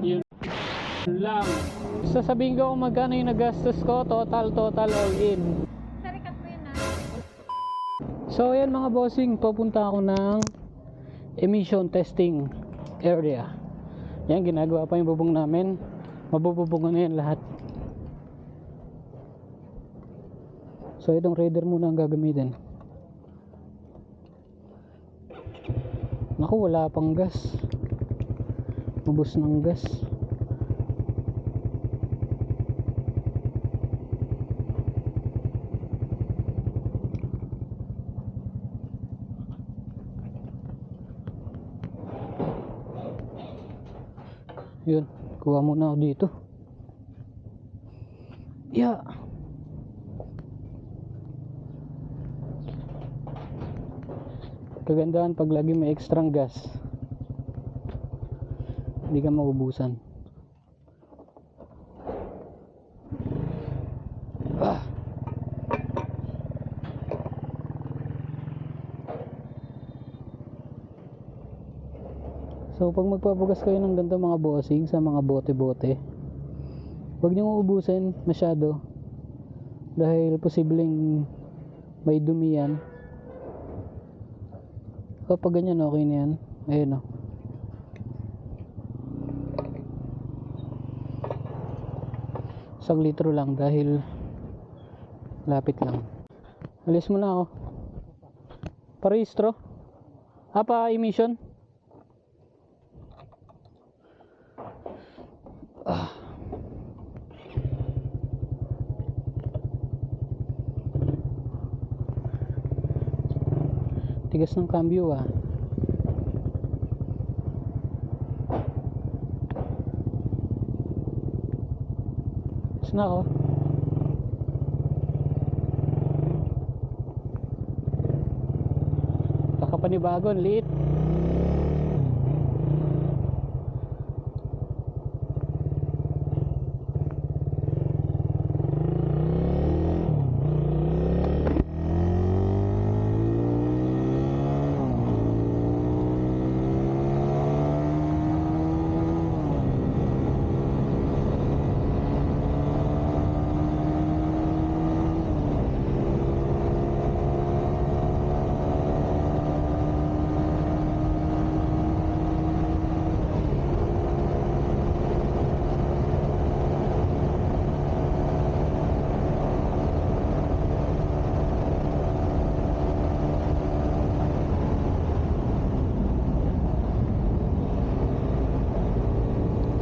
Yun lang. Sasabihin ko kung magkano yung nagastos ko, total all in. Sarikat mo yun So ayan mga bossing, pupunta ako ng emission testing area. Yan, ginagawa pa yung bubong namin. Mabububungan na yan lahat. So itong Raider muna ang gagamitin. Naku, wala pang gas. Ubos ng gas. Yun, kuha muna ako dito. Yeah. Kagandahan pag lagi may extrang gas, hindi ka maubusan. So pag magpapagas kayo ng ganito mga bossing sa mga bote-bote, huwag nyo ubusin masyado dahil posibleng may dumi yan. Kapag ganyan, okay na yan. Ayun o. Isang litro lang dahil lapit lang. Alis mo na ako. Parehistro? Pa emission? Tigas ng cambio ah. Tapos na ako. Kakapanibago, liit.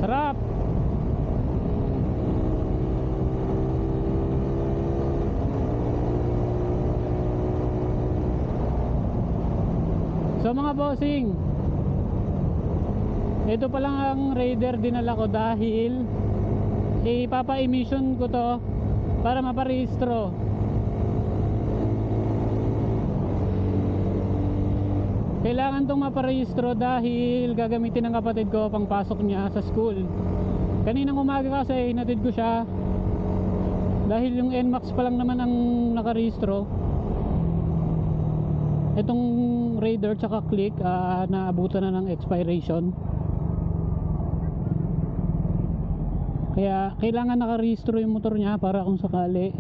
Sarap. So mga bossing, ito pa lang ang Raider dinala ko dahil ipapa-emission ko to para maparehistro. Kailangan tong maparehistro dahil gagamitin ng kapatid ko pang pasok niya sa school. Kaninang umaga kasi hinatid ko siya dahil yung NMAX pa lang naman ang nakarehistro. Itong Raider tsaka Click naabutan na ng expiration. Kaya kailangan nakarehistro yung motor niya para kung sakali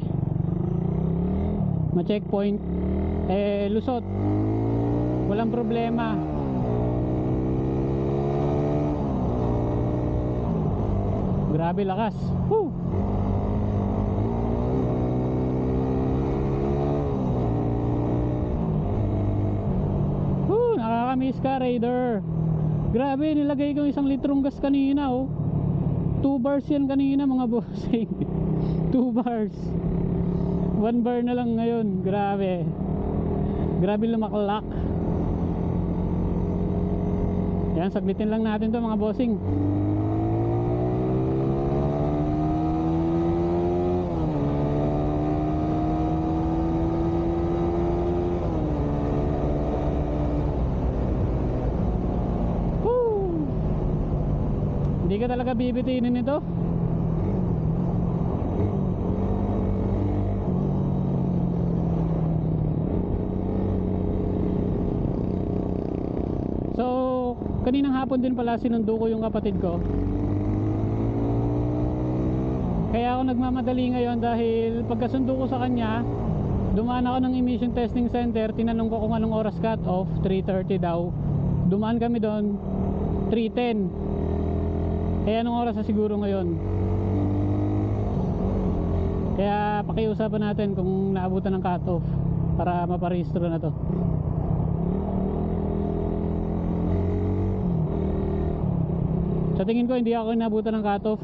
ma-checkpoint lusot, walang problema. Grabe lakas. Woo! Nakakamiss ka, Raider. Grabe, nilagay ko 1 litrong gas kanina oh. 2 bars yan kanina mga bossing. 2 bars. 1 bar na lang ngayon. Grabe. Grabe lumaklak. Yan, saglitin lang natin to mga bossing. Hindi ka talaga bibitinin ito. So kaninang hapon din pala sinundo ko yung kapatid ko Kaya ako nagmamadali ngayon dahil pagkasundo ko sa kanya, dumaan ako ng emission testing center, tinanong ko kung anong oras cut off, 3:30 daw. Dumaan kami doon 3:10. Kaya anong oras na siguro ngayon? Kaya pakiusapan natin kung naabutan ng cut off para maparehistro na to. Sa tingin ko hindi ako inabutan ng cut off.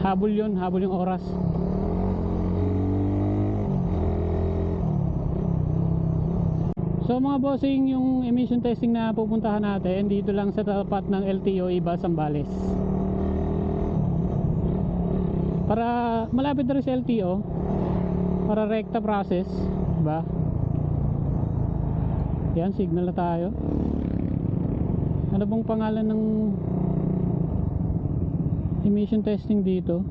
Habol yun, habol yung oras. So mga bossing, yung emission testing na pupuntahan natin dito lang sa tapat ng LTO Iba Zambales. Para malapit na rin sa LTO, para rekta process, diba? Yan, signal na tayo. Ano bang pangalan ng emission testing dito?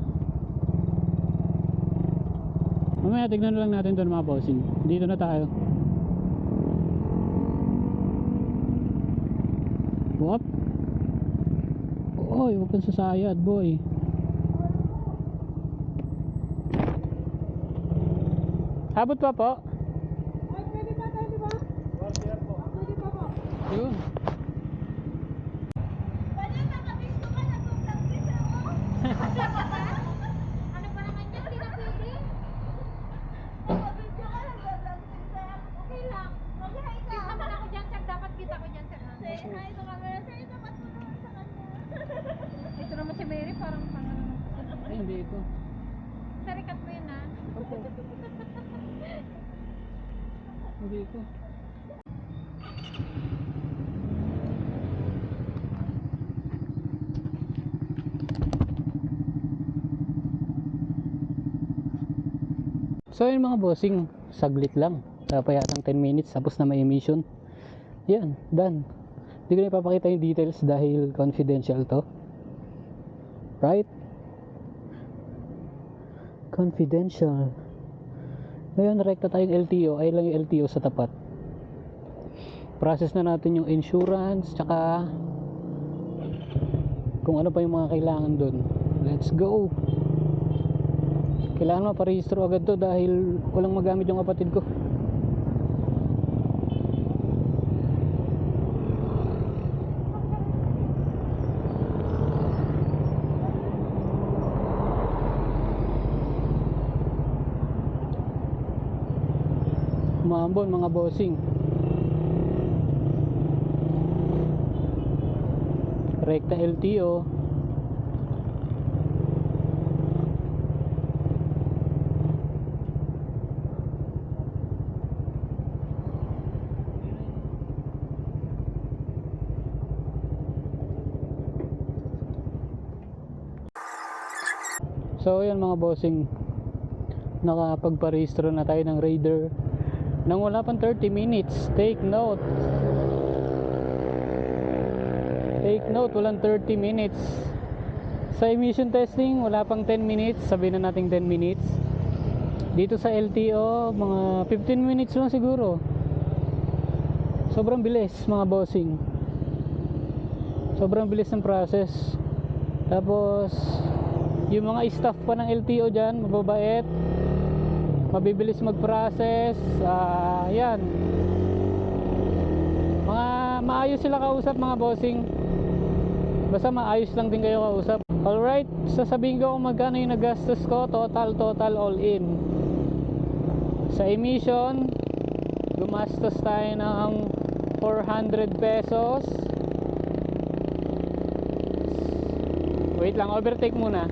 Mamaya tignan lang natin doon mga bossing. Dito na tayo. Wop. Oy, huwag kang sasayad boy. Abot pa po? Ay, pwede ba tayo, di ba? Pwede pa po. Yun. Pwede nakabisto ka na kung nag-visa mo? Ano ba naman yan? Hindi na pwede? Nakabisto ka na nag-visa. Okay lang. Mag-hi ka. Kita man ako dyan, sir. Dapat kita ko dyan, sir. Say hi sa camera. Sir, dapat mo naman sa kanya. Ito naman si Mary, parang naman. Ay, hindi ito. Sir, ikat mo yun, ha? Opo. Hindi ito. So yun mga bossing, saglit lang. Tapos yatang 10 minutes tapos na may emission. Yan, done. Hindi ko na ipapakita yung details dahil confidential to. Right? Confidential. Ngayon rekta tayong LTO, ay lang yung LTO sa tapat. Process na natin yung insurance, tsaka kung ano pa yung mga kailangan dun. Let's go. Kailangan maparehistro agad to dahil walang magamit yung kapatid ko. Umambon mga bossing. Rekta LTO. So yan mga bossing, nakapagparehistro na tayo ng Raider nang wala pang 30 minutes. Take note, walang 30 minutes. Sa emission testing wala pang 10 minutes, sabihin na natin 10 minutes. Dito sa LTO mga 15 minutes lang siguro. Sobrang bilis mga bossing, sobrang bilis ng process. Tapos yung mga staff pa ng LTO dyan, mababait, mabibilis mag-process. Yan, mga maayos sila kausap mga bossing. Basta maayos lang din kayo kausap. Alright, sasabihin ko kung magkano yung nagastos ko. Total all in. Sa emission, gumastos tayo ng 400 pesos. Wait lang, overtake muna.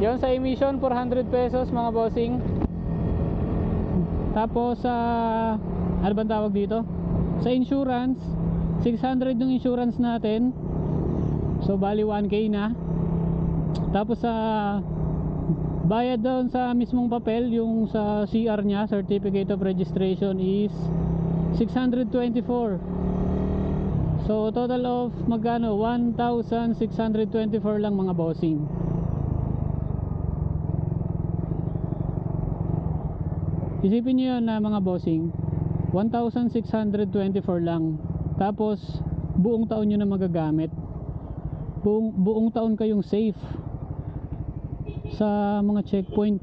Yon sa emission, 400 pesos mga bossing. Tapos ano bang tawag dito? Sa insurance, 600 yung insurance natin. So bali 1K na. Tapos sa bayad doon sa mismong papel, yung sa CR nya, Certificate of Registration, is 624. So total of magkano? 1,624 lang mga bossing. Isipin nyo yun na mga bossing, 1,624 lang. Tapos buong taon nyo na magagamit. buong taon kayong safe sa mga checkpoint.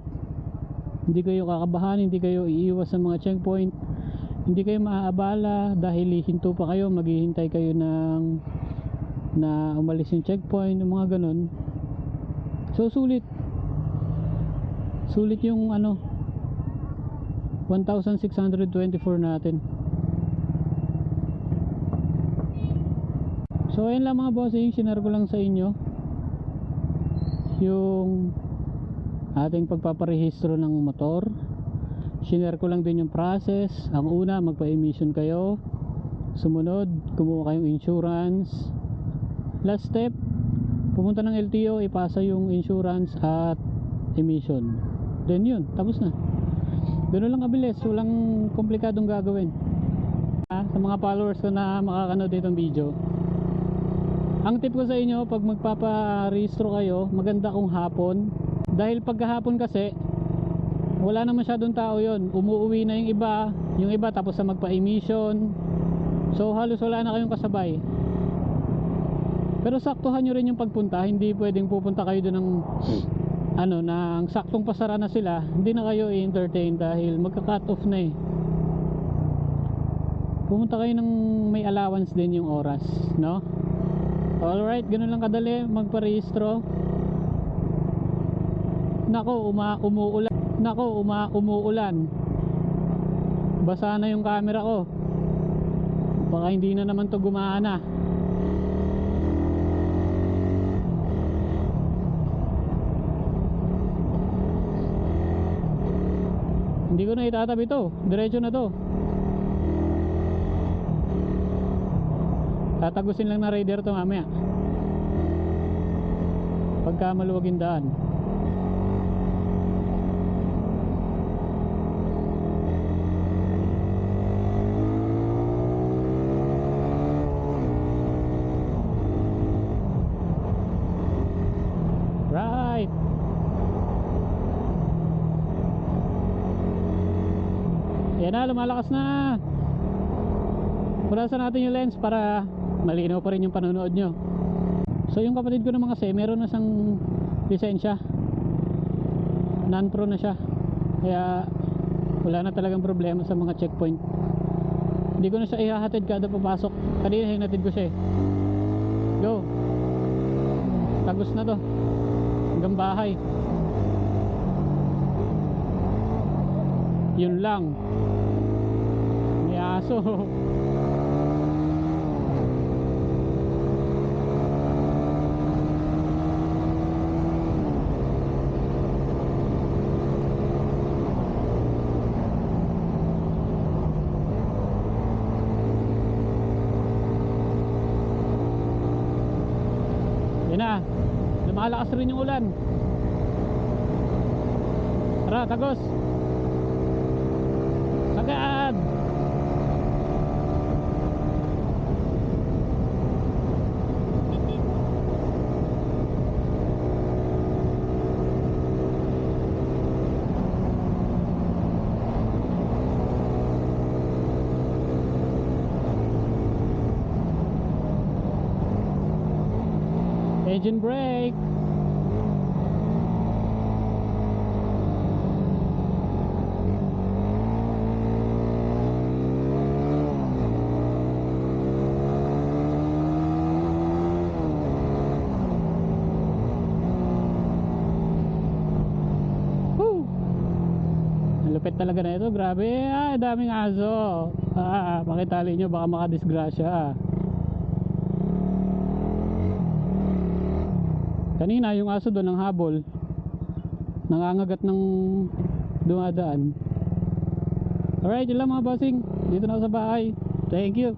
Hindi kayo kakabahan, hindi kayo iiwas sa mga checkpoint, hindi kayo maaabala dahil hinto pa kayo, maghihintay kayo na umalis yung checkpoint, yung mga ganun. So sulit yung 1,624 natin. So ayun lang mga bossing, sinare ko lang sa inyo yung ating pagpaparehistro ng motor. Sinare ko lang din yung process. Ang una, magpa-emission kayo. Sumunod, kumuha kayong insurance. Last step, pumunta ng LTO, ipasa yung insurance at emission. Then yun, tapos na. Ganoon lang kabilis, walang komplikadong gagawin. Sa mga followers ko na makakanood itong video, ang tip ko sa inyo, pag magpaparehistro kayo, maganda kung hapon. Dahil pagkahapon kasi, wala na masyadong tao yon. Umuwi na yung iba tapos sa magpa-emission. So halos wala na kayong kasabay. Pero saktuhan nyo rin yung pagpunta. Hindi pwedeng pupunta kayo doon ng saktong pasara na sila. Hindi na kayo i-entertain dahil magka-cut off na eh. Pumunta kayo ng may allowance din yung oras, no? Alright, ganun lang kadali magparehistro. Nako, umuulan. Basa na yung camera ko. Baka hindi na naman to gumana. Hindi ko na itatabi to. Diretso na to. Tatagusin lang na rider to mamaya pagka maluwag yung daan. Right. Yan na, lumalakas na. Pulasan natin yung lens para malinaw pa rin yung panonood nyo. So yung kapatid ko naman kasi meron na siyang lisensya, non-pro na siya, kaya wala na talagang problema sa mga checkpoint. Hindi ko na siya ihahatid kada papasok. Kanina hinatid ko siya eh. Go, tagos na to hanggang bahay. Yun lang, may aso. Yan na, lumalakas rin yung ulan. Tara, tagos. Sagad. Engine brake. Woo! Ang lupit talaga na ito, grabe. Daming aso. Pakitali nyo, baka makadisgrasya. Kanina yung aso doon ang habol, nangangagat ng dumadaan. Alright, yun lang mga bossing. Dito na ako sa bahay. Thank you.